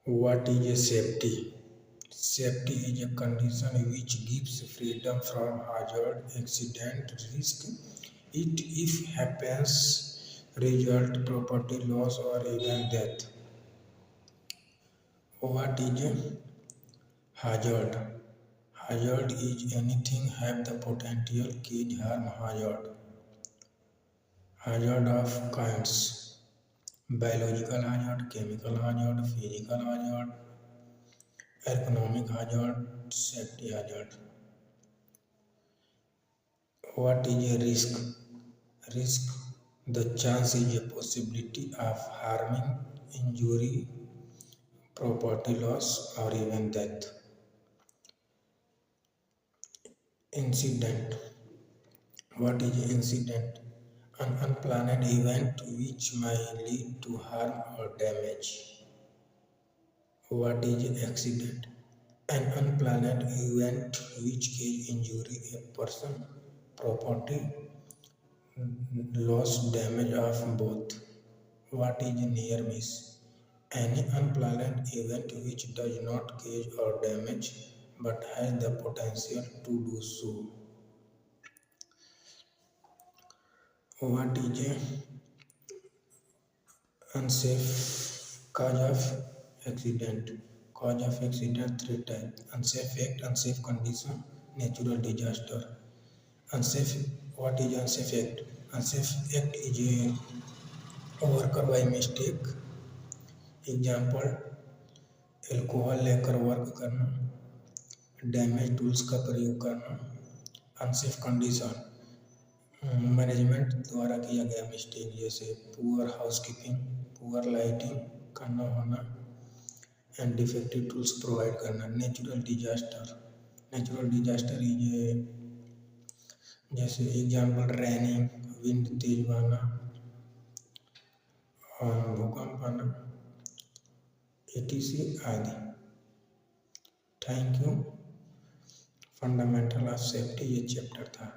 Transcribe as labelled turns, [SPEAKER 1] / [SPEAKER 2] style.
[SPEAKER 1] What is a safety? Safety is a condition which gives freedom from hazard, accident, risk. It if happens, result property loss or even death. What is a hazard? Hazard is anything have the potential cause harm. Hazard of kinds: biological hazard, chemical hazard, physical hazard, economic hazard, safety hazard. What is a risk? Risk: the chance is a possibility of harming, injury, property loss, or even death. Incident: what is an incident? An unplanned event which may lead to harm or damage. What is an accident? An unplanned event which cause injury a person, property, loss, damage of both. What is a near miss? Any unplanned event which does not cause or damage but has the potential to do so. What is a unsafe cause of accident? Cause of accident three types: unsafe act, unsafe condition, natural disaster. Unsafe. What is unsafe act? Unsafe act is a worker by mistake. Example: alcohol लेकर work करना, damage tools का प्रयोग करना। Unsafe condition: management द्वारा किया गया mistake, जैसे poor housekeeping, poor lighting का न होना एंड डिफेक्टिव टूल्स प्रोवाइड करना। Natural disaster: natural disaster is जैसे एग्जाम्पल रेनिंग, विंड तेज बहना, भूकंप आना, etc आदि। Thank you. Fundamental of safety ये चैप्टर था।